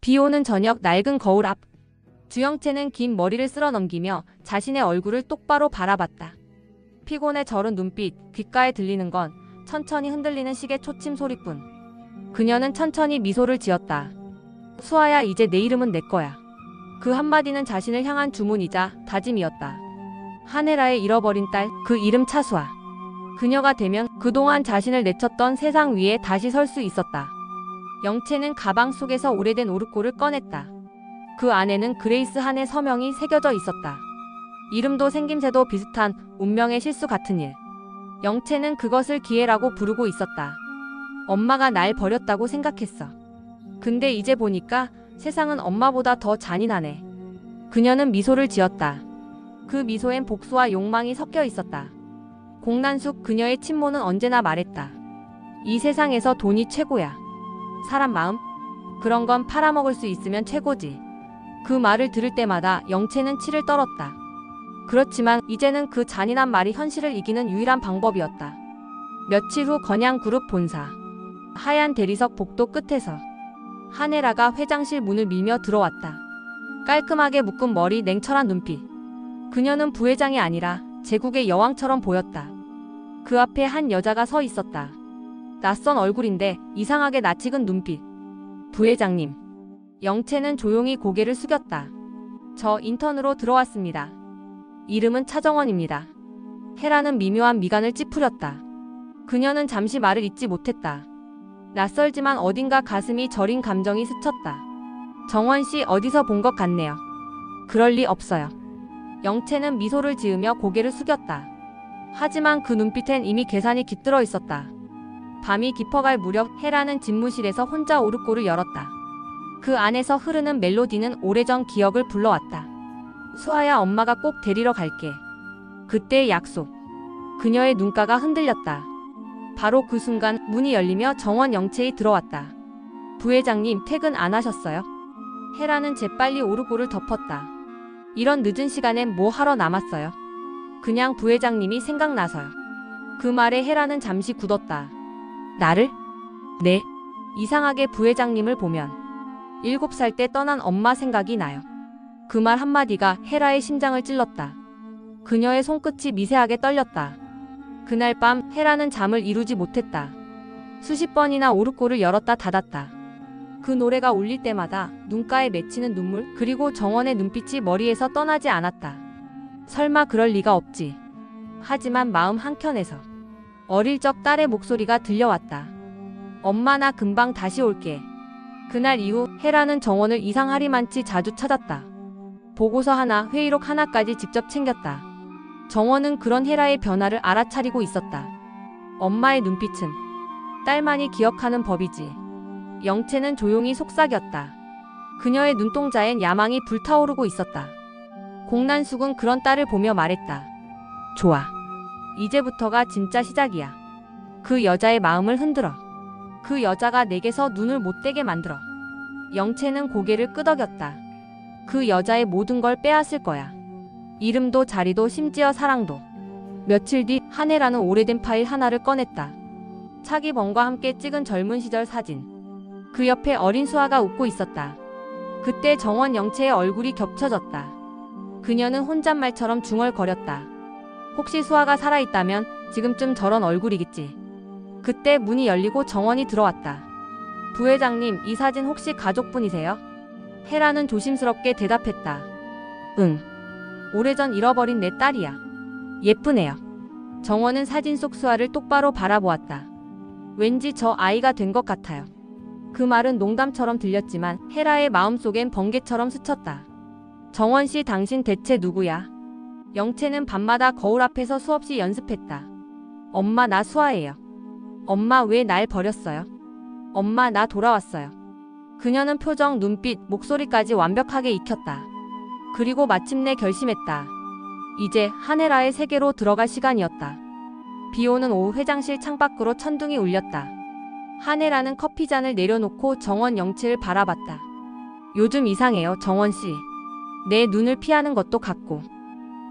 비 오는 저녁 낡은 거울 앞. 주영채는 긴 머리를 쓸어 넘기며 자신의 얼굴을 똑바로 바라봤다. 피곤에 절은 눈빛, 귓가에 들리는 건 천천히 흔들리는 시계 초침 소리뿐. 그녀는 천천히 미소를 지었다. 수아야, 이제 내 이름은 내 거야. 그 한마디는 자신을 향한 주문이자 다짐이었다. 한혜라의 잃어버린 딸, 그 이름 차수아. 그녀가 되면 그동안 자신을 내쳤던 세상 위에 다시 설 수 있었다. 영채는 가방 속에서 오래된 오르골을 꺼냈다. 그 안에는 그레이스 한의 서명이 새겨져 있었다. 이름도 생김새도 비슷한 운명의 실수 같은 일. 영채는 그것을 기회라고 부르고 있었다. 엄마가 날 버렸다고 생각했어. 근데 이제 보니까 세상은 엄마보다 더 잔인하네. 그녀는 미소를 지었다. 그 미소엔 복수와 욕망이 섞여 있었다. 공난숙, 그녀의 친모는 언제나 말했다. 이 세상에서 돈이 최고야. 사람 마음? 그런 건 팔아먹을 수 있으면 최고지. 그 말을 들을 때마다 영채는 치를 떨었다. 그렇지만 이제는 그 잔인한 말이 현실을 이기는 유일한 방법이었다. 며칠 후 건양그룹 본사. 하얀 대리석 복도 끝에서 한혜라가 회장실 문을 밀며 들어왔다. 깔끔하게 묶은 머리, 냉철한 눈빛. 그녀는 부회장이 아니라 제국의 여왕처럼 보였다. 그 앞에 한 여자가 서 있었다. 낯선 얼굴인데 이상하게 낯익은 눈빛. 부회장님. 영채는 조용히 고개를 숙였다. 저 인턴으로 들어왔습니다. 이름은 차정원입니다. 헤라는 미묘한 미간을 찌푸렸다. 그녀는 잠시 말을 잇지 못했다. 낯설지만 어딘가 가슴이 저린 감정이 스쳤다. 정원씨, 어디서 본 것 같네요. 그럴 리 없어요. 영채는 미소를 지으며 고개를 숙였다. 하지만 그 눈빛엔 이미 계산이 깃들어 있었다. 밤이 깊어갈 무렵 헤라는 집무실에서 혼자 오르골을 열었다. 그 안에서 흐르는 멜로디는 오래전 기억을 불러왔다. 수아야, 엄마가 꼭 데리러 갈게. 그때의 약속. 그녀의 눈가가 흔들렸다. 바로 그 순간 문이 열리며 정원 영채이 들어왔다. 부회장님, 퇴근 안 하셨어요? 헤라는 재빨리 오르골을 덮었다. 이런 늦은 시간엔 뭐 하러 남았어요? 그냥 부회장님이 생각나서요. 그 말에 헤라는 잠시 굳었다. 나를? 네. 이상하게 부회장님을 보면 7살 때 떠난 엄마 생각이 나요. 그 말 한마디가 헤라의 심장을 찔렀다. 그녀의 손끝이 미세하게 떨렸다. 그날 밤 헤라는 잠을 이루지 못했다. 수십 번이나 오르골을 열었다 닫았다. 그 노래가 울릴 때마다 눈가에 맺히는 눈물, 그리고 정원의 눈빛이 머리에서 떠나지 않았다. 설마 그럴 리가 없지. 하지만 마음 한켠에서 어릴 적 딸의 목소리가 들려왔다. 엄마, 나 금방 다시 올게. 그날 이후 헤라는 정원을 이상하리만치 자주 찾았다. 보고서 하나, 회의록 하나까지 직접 챙겼다. 정원은 그런 헤라의 변화를 알아차리고 있었다. 엄마의 눈빛은 딸만이 기억하는 법이지. 영채는 조용히 속삭였다. 그녀의 눈동자엔 야망이 불타오르고 있었다. 공난숙은 그런 딸을 보며 말했다. 좋아. 이제부터가 진짜 시작이야. 그 여자의 마음을 흔들어. 그 여자가 내게서 눈을 못 떼게 만들어. 영채는 고개를 끄덕였다. 그 여자의 모든 걸 빼앗을 거야. 이름도 자리도 심지어 사랑도. 며칠 뒤 한혜라는 오래된 파일 하나를 꺼냈다. 차기범과 함께 찍은 젊은 시절 사진. 그 옆에 어린 수아가 웃고 있었다. 그때 정원 영채의 얼굴이 겹쳐졌다. 그녀는 혼잣말처럼 중얼거렸다. 혹시 수아가 살아있다면 지금쯤 저런 얼굴이겠지. 그때 문이 열리고 정원이 들어왔다. 부회장님, 이 사진 혹시 가족분이세요? 헤라는 조심스럽게 대답했다. 응. 오래전 잃어버린 내 딸이야. 예쁘네요. 정원은 사진 속 수아를 똑바로 바라보았다. 왠지 저 아이가 된 것 같아요. 그 말은 농담처럼 들렸지만 헤라의 마음속엔 번개처럼 스쳤다. 정원씨, 당신 대체 누구야? 영채는 밤마다 거울 앞에서 수없이 연습했다. 엄마, 나 수아예요. 엄마, 왜 날 버렸어요? 엄마, 나 돌아왔어요. 그녀는 표정, 눈빛, 목소리까지 완벽하게 익혔다. 그리고 마침내 결심했다. 이제 한혜라의 세계로 들어갈 시간이었다. 비 오는 오후 회장실 창밖으로 천둥이 울렸다. 한혜라는 커피잔을 내려놓고 정원 영채를 바라봤다. 요즘 이상해요, 정원씨. 내 눈을 피하는 것도 같고.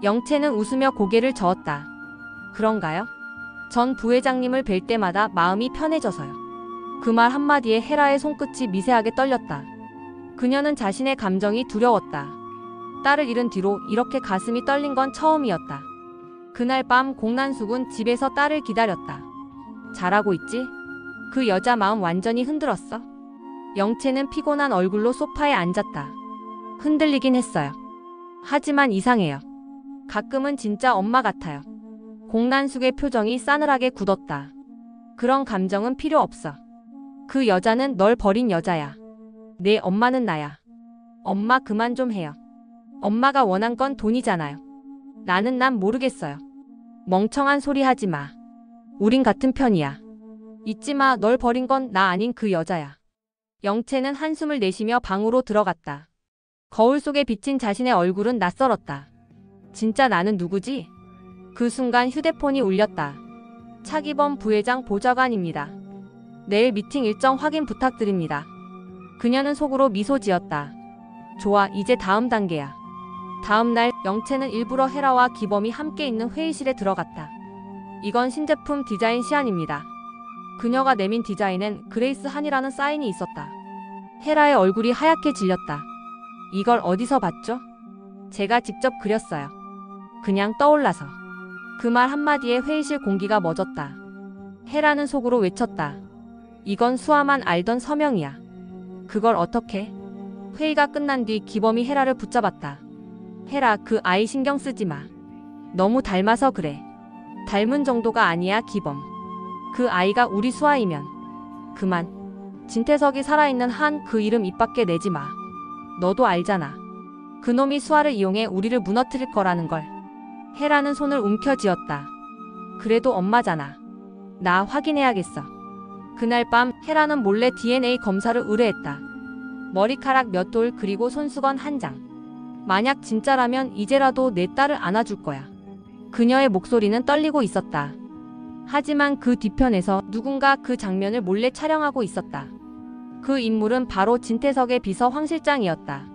영채는 웃으며 고개를 저었다. 그런가요? 전 부회장님을 뵐 때마다 마음이 편해져서요. 그 말 한마디에 헤라의 손끝이 미세하게 떨렸다. 그녀는 자신의 감정이 두려웠다. 딸을 잃은 뒤로 이렇게 가슴이 떨린 건 처음이었다. 그날 밤 공난숙은 집에서 딸을 기다렸다. 잘하고 있지? 그 여자 마음 완전히 흔들었어. 영채는 피곤한 얼굴로 소파에 앉았다. 흔들리긴 했어요. 하지만 이상해요. 가끔은 진짜 엄마 같아요. 공난숙의 표정이 싸늘하게 굳었다. 그런 감정은 필요 없어. 그 여자는 널 버린 여자야. 내 엄마는 나야. 엄마 그만 좀 해요. 엄마가 원한 건 돈이잖아요. 난 모르겠어요. 멍청한 소리 하지 마. 우린 같은 편이야. 잊지 마, 널 버린 건 나 아닌 그 여자야. 영채는 한숨을 내쉬며 방으로 들어갔다. 거울 속에 비친 자신의 얼굴은 낯설었다. 진짜 나는 누구지? 그 순간 휴대폰이 울렸다. 차기범 부회장 보좌관입니다. 내일 미팅 일정 확인 부탁드립니다. 그녀는 속으로 미소 지었다. 좋아, 이제 다음 단계야. 다음 날 영채는 일부러 헤라와 기범이 함께 있는 회의실에 들어갔다. 이건 신제품 디자인 시안입니다. 그녀가 내민 디자인엔 그레이스 한이라는 사인이 있었다. 헤라의 얼굴이 하얗게 질렸다. 이걸 어디서 봤죠? 제가 직접 그렸어요. 그냥 떠올라서. 그 말 한마디에 회의실 공기가 멎었다. 헤라는 속으로 외쳤다. 이건 수아만 알던 서명이야. 그걸 어떻게? 회의가 끝난 뒤 기범이 헤라를 붙잡았다. 헤라, 그 아이 신경 쓰지 마. 너무 닮아서 그래. 닮은 정도가 아니야, 기범. 그 아이가 우리 수아이면. 그만. 진태석이 살아있는 한 그 이름 입 밖에 내지 마. 너도 알잖아. 그놈이 수아를 이용해 우리를 무너뜨릴 거라는 걸. 헤라는 손을 움켜쥐었다. 그래도 엄마잖아. 나 확인해야겠어. 그날 밤 헤라는 몰래 DNA 검사를 의뢰했다. 머리카락 몇 돌 그리고 손수건 한 장. 만약 진짜라면 이제라도 내 딸을 안아줄 거야. 그녀의 목소리는 떨리고 있었다. 하지만 그 뒤편에서 누군가 그 장면을 몰래 촬영하고 있었다. 그 인물은 바로 진태석의 비서 황 실장이었다.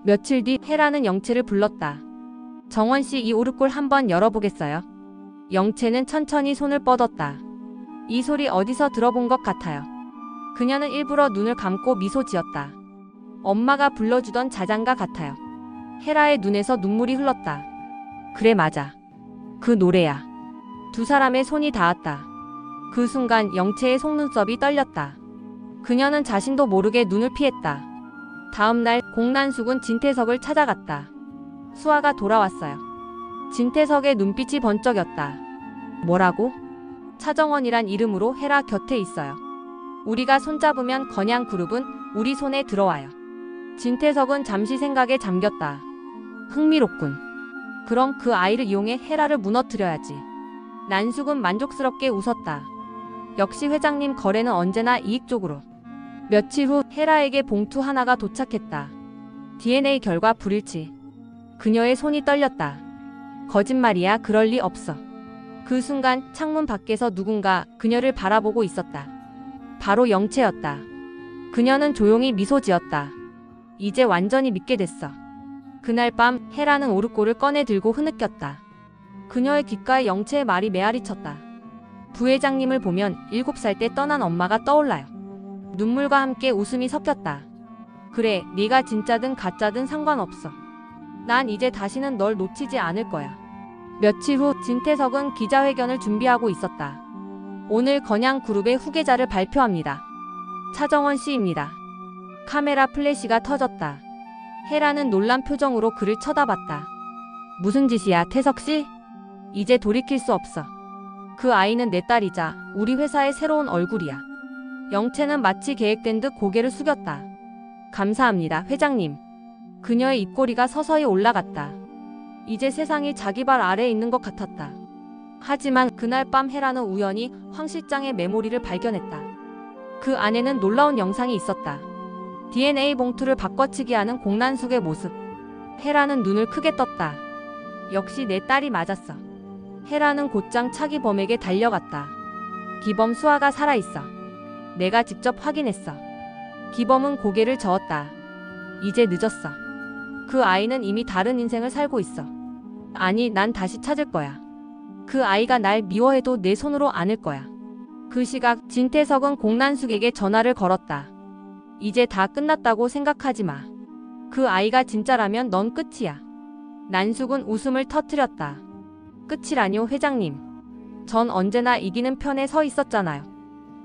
며칠 뒤 헤라는 영채를 불렀다. 정원씨, 이 오르골 한번 열어보겠어요? 영채는 천천히 손을 뻗었다. 이 소리 어디서 들어본 것 같아요. 그녀는 일부러 눈을 감고 미소 지었다. 엄마가 불러주던 자장가 같아요. 헤라의 눈에서 눈물이 흘렀다. 그래, 맞아. 그 노래야. 두 사람의 손이 닿았다. 그 순간 영채의 속눈썹이 떨렸다. 그녀는 자신도 모르게 눈을 피했다. 다음 날 공난숙은 진태석을 찾아갔다. 수아가 돌아왔어요. 진태석의 눈빛이 번쩍였다. 뭐라고? 차정원이란 이름으로 헤라 곁에 있어요. 우리가 손잡으면 건양그룹은 우리 손에 들어와요. 진태석은 잠시 생각에 잠겼다. 흥미롭군. 그럼 그 아이를 이용해 헤라를 무너뜨려야지. 난숙은 만족스럽게 웃었다. 역시 회장님 거래는 언제나 이익 쪽으로. 며칠 후 헤라에게 봉투 하나가 도착했다. DNA 결과 불일치. 그녀의 손이 떨렸다. 거짓말이야, 그럴 리 없어. 그 순간 창문 밖에서 누군가 그녀를 바라보고 있었다. 바로 영채였다. 그녀는 조용히 미소 지었다. 이제 완전히 믿게 됐어. 그날 밤 헤라는 오르골을 꺼내 들고 흐느꼈다. 그녀의 귓가에 영채의 말이 메아리 쳤다. 부회장님을 보면 7살 때 떠난 엄마가 떠올라요. 눈물과 함께 웃음이 섞였다. 그래, 네가 진짜든 가짜든 상관없어. 난 이제 다시는 널 놓치지 않을 거야. 며칠 후 진태석은 기자회견을 준비하고 있었다. 오늘 건양그룹의 후계자를 발표합니다. 차정원 씨입니다. 카메라 플래시가 터졌다. 헤라는 놀란 표정으로 그를 쳐다봤다. 무슨 짓이야, 태석 씨? 이제 돌이킬 수 없어. 그 아이는 내 딸이자 우리 회사의 새로운 얼굴이야. 영채는 마치 계획된 듯 고개를 숙였다. 감사합니다, 회장님. 그녀의 입꼬리가 서서히 올라갔다. 이제 세상이 자기 발 아래에 있는 것 같았다. 하지만 그날 밤 헤라는 우연히 황 실장의 메모리를 발견했다. 그 안에는 놀라운 영상이 있었다. DNA 봉투를 바꿔치기 하는 공난숙의 모습. 헤라는 눈을 크게 떴다. 역시 내 딸이 맞았어. 헤라는 곧장 차기범에게 달려갔다. 기범, 수아가 살아있어. 내가 직접 확인했어. 기범은 고개를 저었다. 이제 늦었어. 그 아이는 이미 다른 인생을 살고 있어. 아니, 난 다시 찾을 거야. 그 아이가 날 미워해도 내 손으로 안을 거야. 그 시각 진태석은 공난숙에게 전화를 걸었다. 이제 다 끝났다고 생각하지 마. 그 아이가 진짜라면 넌 끝이야. 난숙은 웃음을 터뜨렸다. 끝이라뇨, 회장님. 전 언제나 이기는 편에 서 있었잖아요.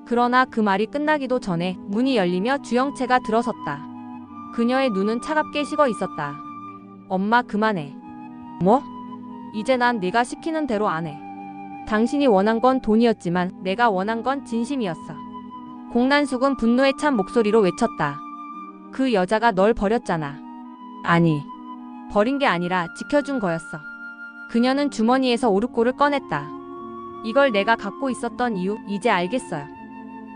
그러나 그 말이 끝나기도 전에 문이 열리며 주영채가 들어섰다. 그녀의 눈은 차갑게 식어 있었다. 엄마, 그만해. 뭐? 이제 난 네가 시키는 대로 안 해. 당신이 원한 건 돈이었지만 내가 원한 건 진심이었어. 공난숙은 분노에 찬 목소리로 외쳤다. 그 여자가 널 버렸잖아. 아니, 버린 게 아니라 지켜준 거였어. 그녀는 주머니에서 오르골을 꺼냈다. 이걸 내가 갖고 있었던 이유 이제 알겠어요.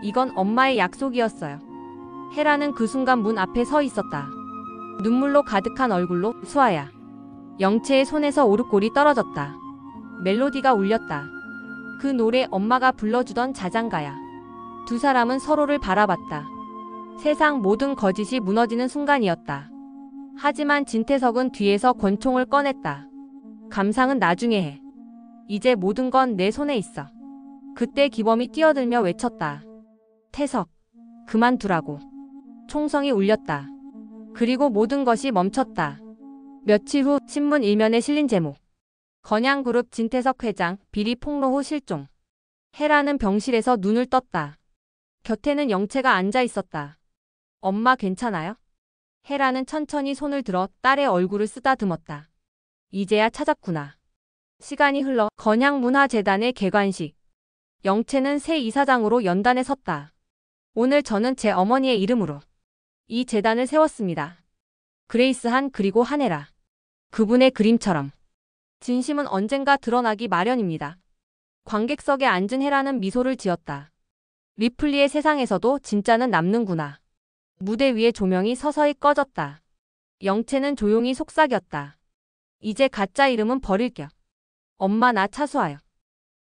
이건 엄마의 약속이었어요. 헤라는 그 순간 문 앞에 서 있었다. 눈물로 가득한 얼굴로 수아야. 영채의 손에서 오르골이 떨어졌다. 멜로디가 울렸다. 그 노래 엄마가 불러주던 자장가야. 두 사람은 서로를 바라봤다. 세상 모든 거짓이 무너지는 순간이었다. 하지만 진태석은 뒤에서 권총을 꺼냈다. 감상은 나중에 해. 이제 모든 건 내 손에 있어. 그때 기범이 뛰어들며 외쳤다. 태석, 그만두라고. 총성이 울렸다. 그리고 모든 것이 멈췄다. 며칠 후 신문 일면에 실린 제목. 건양그룹 진태석 회장 비리 폭로 후 실종. 헤라는 병실에서 눈을 떴다. 곁에는 영채가 앉아 있었다. 엄마 괜찮아요? 헤라는 천천히 손을 들어 딸의 얼굴을 쓰다듬었다. 이제야 찾았구나. 시간이 흘러 건양문화재단의 개관식. 영채는 새 이사장으로 연단에 섰다. 오늘 저는 제 어머니의 이름으로 이 재단을 세웠습니다. 그레이스 한 그리고 한혜라. 그분의 그림처럼. 진심은 언젠가 드러나기 마련입니다. 관객석에 앉은 헤라는 미소를 지었다. 리플리의 세상에서도 진짜는 남는구나. 무대 위의 조명이 서서히 꺼졌다. 영채는 조용히 속삭였다. 이제 가짜 이름은 버릴게요. 엄마, 나 차수아요.